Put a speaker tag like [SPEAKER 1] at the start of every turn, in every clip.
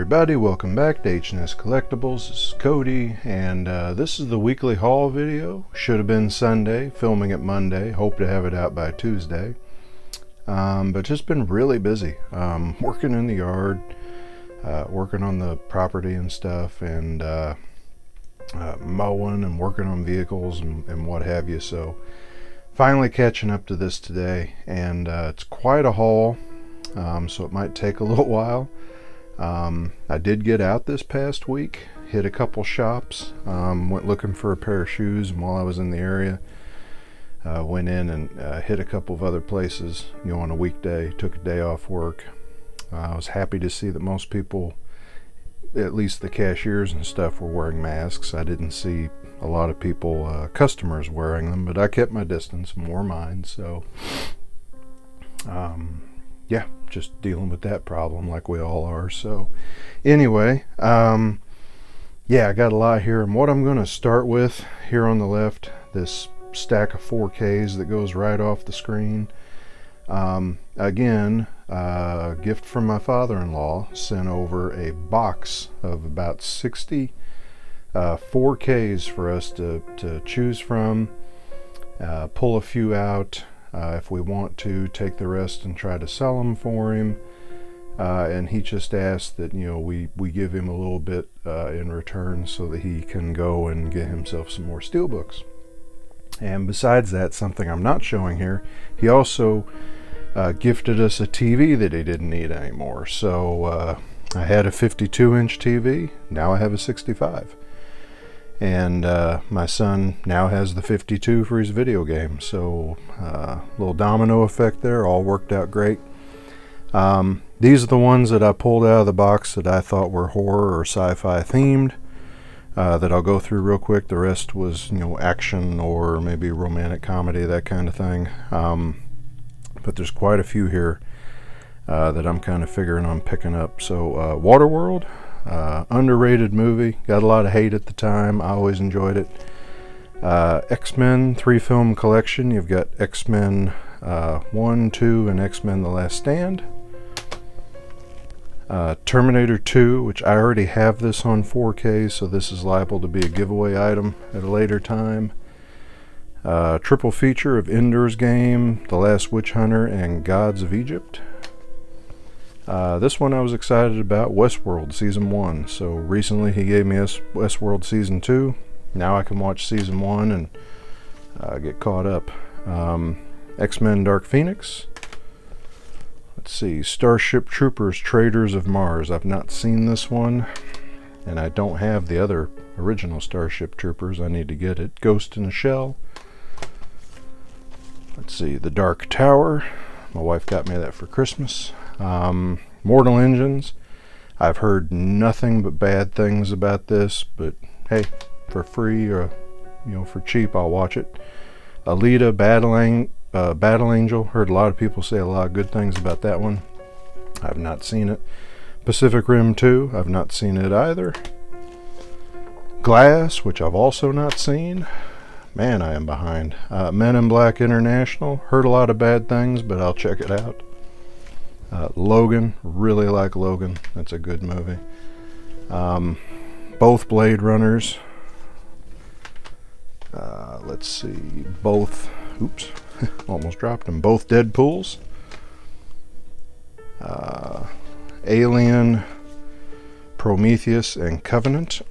[SPEAKER 1] everybody, welcome back to H&S Collectibles. This is Cody, and this is the weekly haul video. Should have been Sunday, filming it Monday. Hope to have it out by Tuesday. But just been really busy. Working in the yard, working on the property and stuff, and mowing and working on vehicles and what have you. So finally catching up to this today, and it's quite a haul, so it might take a little while. I did get out this past week, hit a couple shops, went looking for a pair of shoes, and while I was in the area, went in and hit a couple of other places, on a weekday, took a day off work. I was happy to see that most people, at least the cashiers and stuff, were wearing masks. I didn't see a lot of people, customers wearing them, but I kept my distance and wore mine, so yeah, just dealing with that problem like we all are. So anyway, yeah, I got a lot here, and what I'm going to start with here on the left, this stack of 4Ks that goes right off the screen. Again, a gift from my father-in-law, sent over a box of about 60 4Ks for us to choose from, pull a few out, if we want to, take the rest and try to sell them for him. And he just asked that we give him a little bit in return so that he can go and get himself some more Steelbooks. And besides that, something I'm not showing here, he also gifted us a TV that he didn't need anymore. So I had a 52-inch TV, now I have a 65. And my son now has the 52 for his video game. So little domino effect there, all worked out great. These are the ones that I pulled out of the box that I thought were horror or sci-fi themed, that I'll go through real quick. The rest was action or maybe romantic comedy, that kind of thing. But there's quite a few here that I'm kind of figuring on picking up. So Waterworld, underrated movie, got a lot of hate at the time. I always enjoyed it. X-Men 3-film collection. You've got X-Men 1, 2, and X-Men The Last Stand. Terminator 2, which I already have this on 4K, so this is liable to be a giveaway item at a later time. Triple feature of Ender's Game, The Last Witch Hunter, and Gods of Egypt. This one I was excited about, Westworld Season 1. So recently he gave me Westworld Season 2. Now I can watch Season 1 and get caught up. X-Men Dark Phoenix. Let's see, Starship Troopers Traders of Mars. I've not seen this one, and I don't have the other original Starship Troopers. I need to get it. Ghost in a Shell. Let's see, The Dark Tower. My wife got me that for Christmas. Mortal Engines. I've heard nothing but bad things about this, but hey, for free or for cheap, I'll watch it. Alita Battle Angel. Heard a lot of people say a lot of good things about that one. I've not seen it. Pacific Rim 2. I've not seen it either. Glass, which I've also not seen. Man, I am behind. Men in Black International. Heard a lot of bad things, but I'll check it out. Logan. Really like Logan. That's a good movie. Both Blade Runners. Let's see. Both. Oops. Almost dropped them. Both Deadpools. Alien, Prometheus, and Covenant.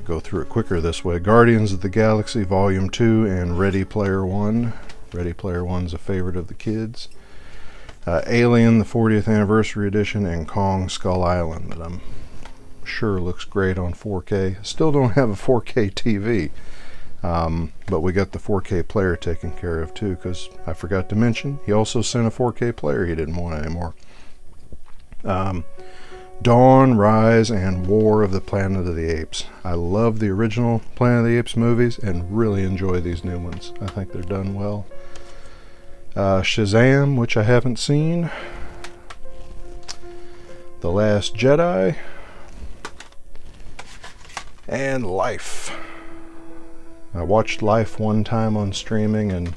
[SPEAKER 1] Go through it quicker this way. Guardians of the Galaxy Volume 2 and Ready Player One. Ready Player One's a favorite of the kids. Alien, the 40th Anniversary Edition, and Kong Skull Island, that I'm sure looks great on 4K. Still don't have a 4K TV. But we got the 4K player taken care of too, because I forgot to mention, he also sent a 4K player he didn't want anymore. Dawn, Rise, and War of the Planet of the Apes. I love the original Planet of the Apes movies and really enjoy these new ones. I think they're done well. Shazam, which I haven't seen. The Last Jedi. And Life. I watched Life one time on streaming and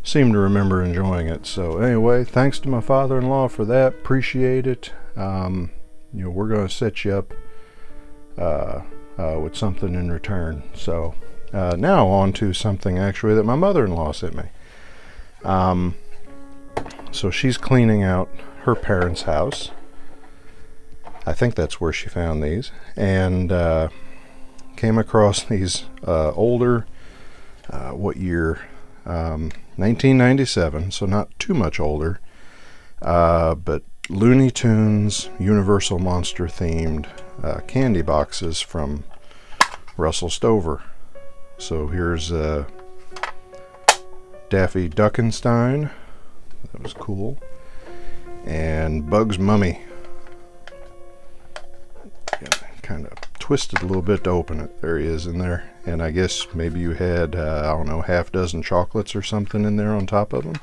[SPEAKER 1] seem to remember enjoying it. So anyway, thanks to my father-in-law for that. Appreciate it. You know, we're going to set you up with something in return. So now on to something actually that my mother-in-law sent me. So she's cleaning out her parents' house. I think that's where she found these, and came across these older, what year? 1997, so not too much older, but Looney Tunes Universal Monster themed candy boxes from Russell Stover. So here's Daffy Duckenstein, that was cool, and Bugs Mummy. Kind of twisted a little bit to open it. There he is in there, and I guess maybe you had I don't know, half dozen chocolates or something in there on top of them,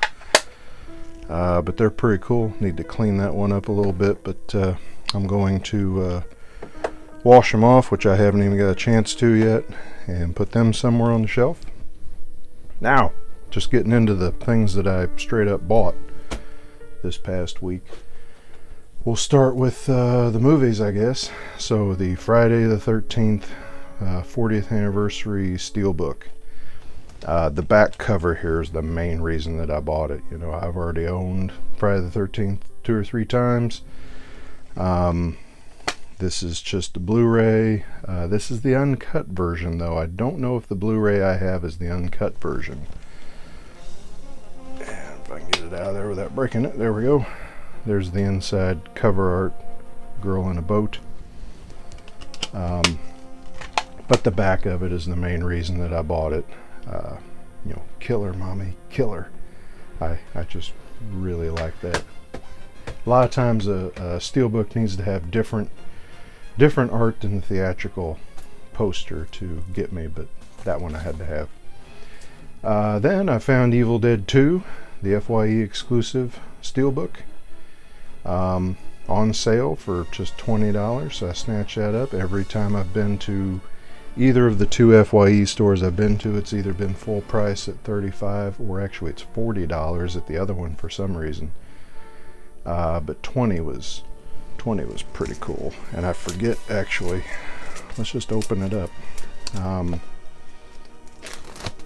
[SPEAKER 1] but they're pretty cool. Need to clean that one up a little bit, but I'm going to wash them off, which I haven't even got a chance to yet, and put them somewhere on the shelf. Now just getting into the things that I straight up bought this past week. We'll start with the movies, I guess. So the Friday the 13th 40th anniversary Steelbook. The back cover here is the main reason that I bought it. You know, I've already owned Friday the 13th 2 or 3 times. This is just a Blu-ray. This is the uncut version, though. I don't know if the Blu-ray I have is the uncut version. And if I can get it out of there without breaking it, there we go. There's the inside cover art, girl in a boat. But the back of it is the main reason that I bought it. You know, killer, mommy, killer. I just really like that. A lot of times a Steelbook needs to have different art than the theatrical poster to get me, but that one I had to have. Then I found Evil Dead 2, the FYE exclusive Steelbook. On sale for just $20, so I snatched that up. Every time I've been to either of the 2 FYE stores I've been to, it's either been full price at $35 or actually it's $40 at the other one for some reason. But 20 was pretty cool. And I forget, actually, let's just open it up,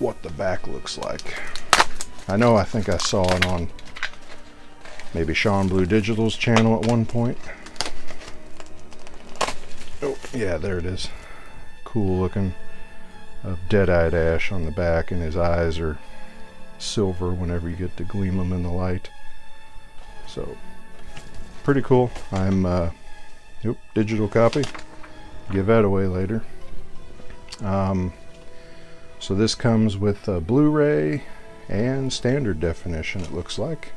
[SPEAKER 1] what the back looks like. I know, I think I saw it on maybe Sean Blue Digital's channel at one point. Oh, yeah, there it is. Cool looking. Dead-eyed Ash on the back, and his eyes are silver whenever you get to gleam them in the light. So, pretty cool. I'm, digital copy. Give that away later. So this comes with Blu-ray and standard definition, it looks like.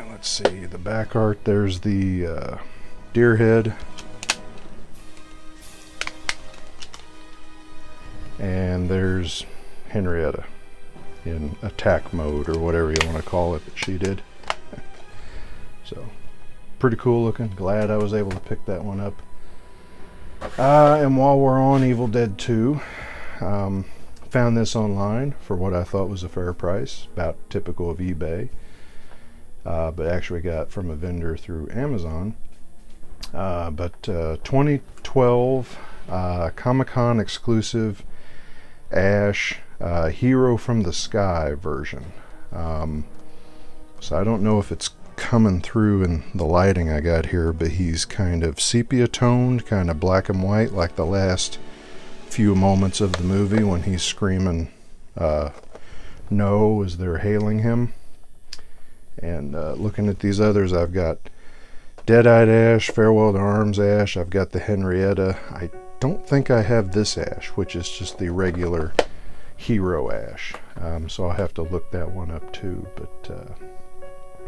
[SPEAKER 1] Let's see, the back art, there's the deer head, and there's Henrietta in attack mode, or whatever you want to call it, that she did. So pretty cool looking. Glad I was able to pick that one up. And while we're on Evil Dead 2, found this online for what I thought was a fair price, about typical of eBay. But actually got from a vendor through Amazon. But 2012 Comic-Con exclusive Ash Hero from the Sky version. So I don't know if it's coming through in the lighting I got here, but he's kind of sepia toned, kind of black and white, like the last few moments of the movie when he's screaming no as they're hailing him. And looking at these others, I've got Dead-Eyed Ash, Farewell to Arms Ash, I've got the Henrietta. I don't think I have this Ash, which is just the regular Hero Ash. So I'll have to look that one up too. But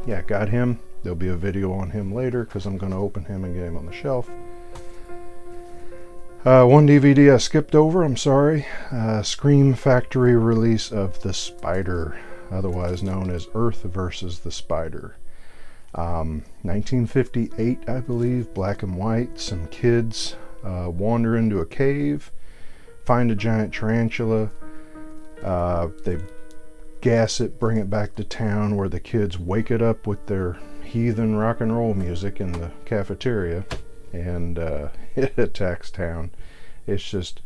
[SPEAKER 1] yeah, got him. There'll be a video on him later because I'm going to open him and get him on the shelf. One DVD I skipped over, I'm sorry. Scream Factory release of The Spider, otherwise known as Earth versus the Spider. 1958, I believe, black and white. Some kids wander into a cave, find a giant tarantula, They gas it, bring it back to town where the kids wake it up with their heathen rock and roll music in the cafeteria, and it attacks town. It's just,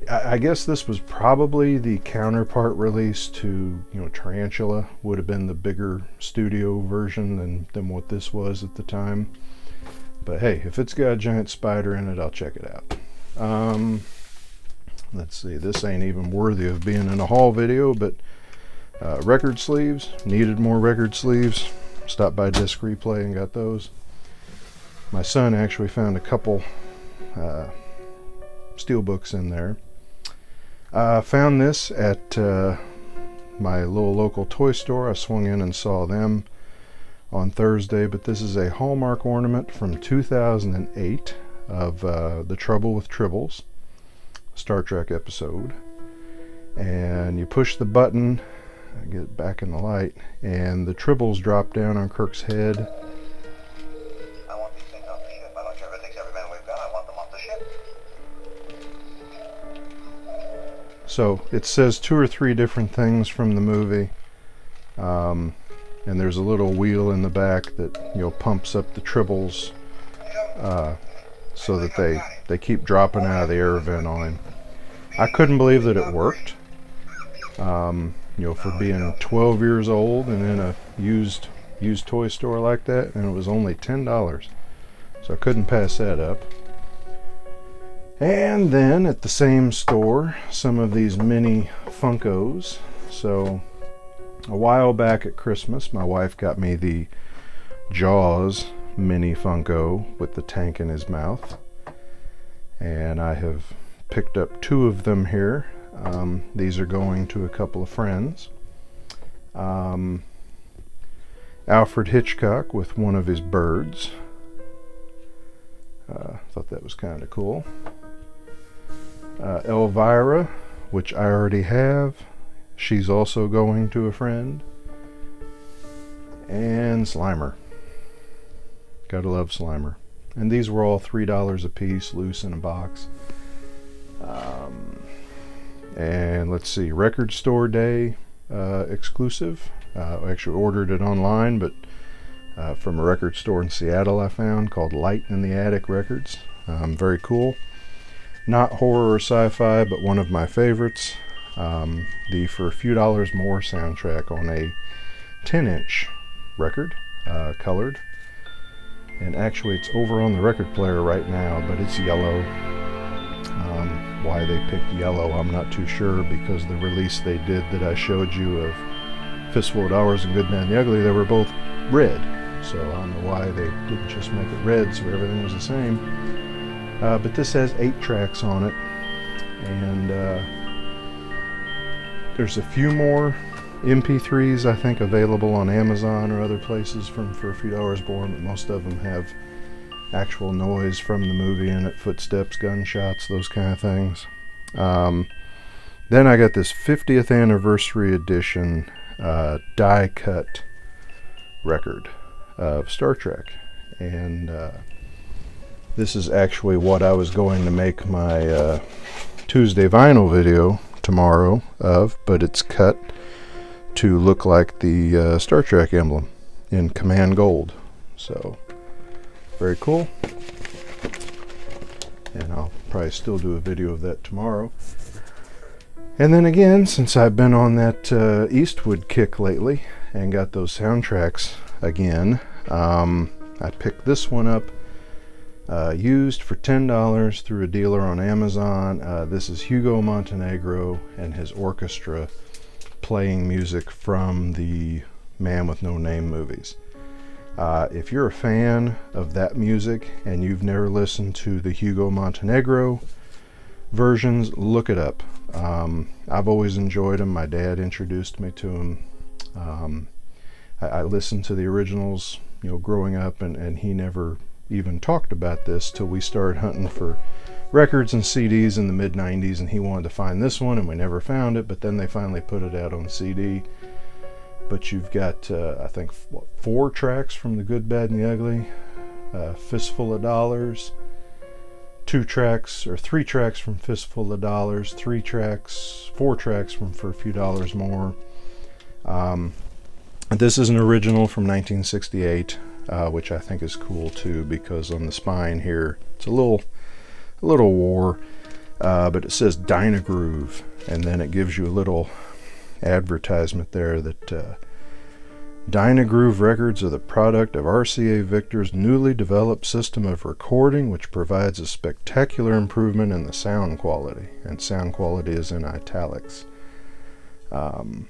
[SPEAKER 1] I guess this was probably the counterpart release to, Tarantula would have been the bigger studio version than what this was at the time. But hey, if it's got a giant spider in it, I'll check it out. Let's see, this ain't even worthy of being in a haul video, but record sleeves. Needed more record sleeves. Stopped by Disc Replay and got those. My son actually found a couple Steelbooks in there. Found this at my little local toy store. I swung in and saw them on Thursday, but this is a Hallmark ornament from 2008 of The Trouble with Tribbles, Star Trek episode. And you push the button, get it back in the light, and the Tribbles drop down on Kirk's head.
[SPEAKER 2] I want these things off the ship. I don't care if it takes every man we've got. I want them off the ship.
[SPEAKER 1] So it says 2 or 3 different things from the movie, and there's a little wheel in the back that pumps up the Tribbles so that they keep dropping out of the air vent on him. I couldn't believe that it worked. For being 12 years old and in a used toy store like that, and it was only $10, so I couldn't pass that up. And then at the same store, some of these mini Funkos. So a while back at Christmas, my wife got me the Jaws mini Funko with the tank in his mouth, and I have picked up 2 of them here. These are going to a couple of friends. Alfred Hitchcock with one of his birds. Thought that was kind of cool. Elvira, which I already have. She's also going to a friend. And Slimer. Gotta love Slimer. And these were all $3 a piece, loose in a box. And let's see, Record Store Day exclusive. I actually ordered it online, but from a record store in Seattle I found called Light in the Attic Records. Very cool. Not horror or sci-fi, but one of my favorites. The For a Few Dollars More soundtrack on a 10-inch record, colored. And actually it's over on the record player right now, but it's yellow. Why they picked yellow, I'm not too sure, because the release they did that I showed you of Fistful of Dollars and Good, Bad, and the Ugly, they were both red. So I don't know why they didn't just make it red so everything was the same. But this has 8 tracks on it, and there's a few more MP3s I think available on Amazon or other places from For a Few Dollars More, but most of them have actual noise from the movie in it, footsteps, gunshots, those kind of things. Then I got this 50th anniversary edition die cut record of Star Trek, and this is actually what I was going to make my Tuesday vinyl video tomorrow of, but it's cut to look like the Star Trek emblem in Command Gold. So very cool, and I'll probably still do a video of that tomorrow. And then again, since I've been on that Eastwood kick lately and got those soundtracks again, I picked this one up used for $10 through a dealer on Amazon. This is Hugo Montenegro and his orchestra playing music from the Man with No Name movies. If you're a fan of that music and you've never listened to the Hugo Montenegro versions, look it up. I've always enjoyed them. My dad introduced me to them. I listened to the originals, growing up, and he never even talked about this till we started hunting for records and CDs in the mid-90s, and he wanted to find this one, and we never found it, but then they finally put it out on CD. But you've got, I think, 4 tracks from The Good, Bad, and the Ugly, Fistful of Dollars, 2 tracks or 3 tracks from Fistful of Dollars, 3 tracks, 4 tracks from For a Few Dollars More. This is an original from 1968, which I think is cool too, because on the spine here it's a little wore, but it says Dynagroove, and then it gives you a little advertisement there that Dynagroove records are the product of RCA Victor's newly developed system of recording, which provides a spectacular improvement in the sound quality, and sound quality is in italics. And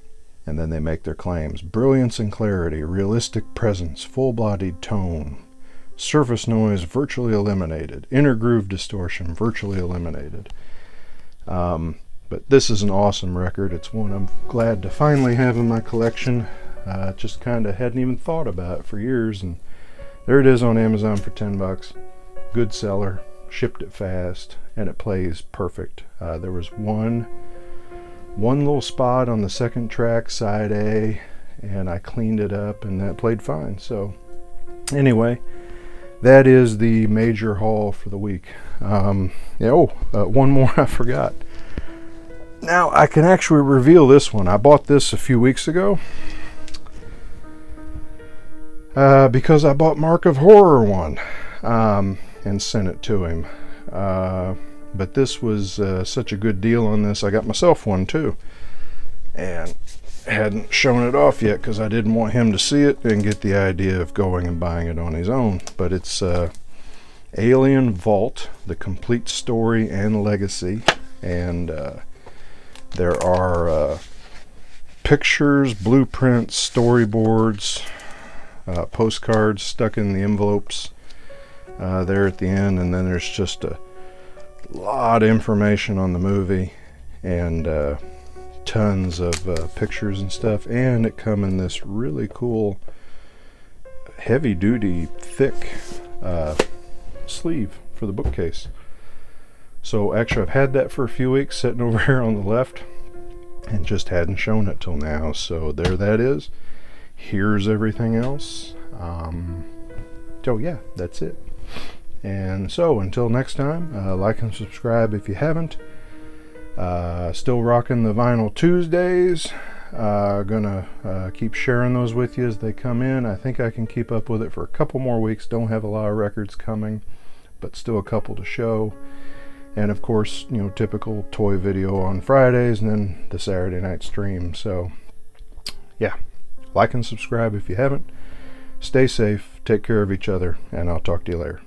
[SPEAKER 1] then they make their claims: brilliance and clarity, realistic presence, full-bodied tone, surface noise virtually eliminated, inner groove distortion virtually eliminated. But this is an awesome record. It's one I'm glad to finally have in my collection. Just kind of hadn't even thought about it for years, and there it is on Amazon for $10. Good seller, shipped it fast, and it plays perfect. There was one little spot on the second track, side A, and I cleaned it up, and that played fine. So anyway, that is the major haul for the week. One more I forgot. Now I can actually reveal this one. I bought this a few weeks ago because I bought Mark of Horror one and sent it to him. But this was such a good deal on this, I got myself one too, and hadn't shown it off yet because I didn't want him to see it and get the idea of going and buying it on his own. But it's Alien Vault, the complete story and legacy, and there are pictures, blueprints, storyboards, postcards stuck in the envelopes there at the end, and then there's just a lot of information on the movie, and tons of pictures and stuff, and it come in this really cool heavy duty thick sleeve for the bookcase. So actually I've had that for a few weeks sitting over here on the left and just hadn't shown it till now. So there that is. Here's everything else. So yeah, that's it. And so until next time, like and subscribe if you haven't. Still rocking the Vinyl Tuesdays. Gonna keep sharing those with you as they come in. I think I can keep up with it for a couple more weeks. Don't have a lot of records coming, but still a couple to show. And of course, typical toy video on Fridays, and then the Saturday night stream. So yeah, like and subscribe if you haven't. Stay safe, take care of each other, and I'll talk to you later.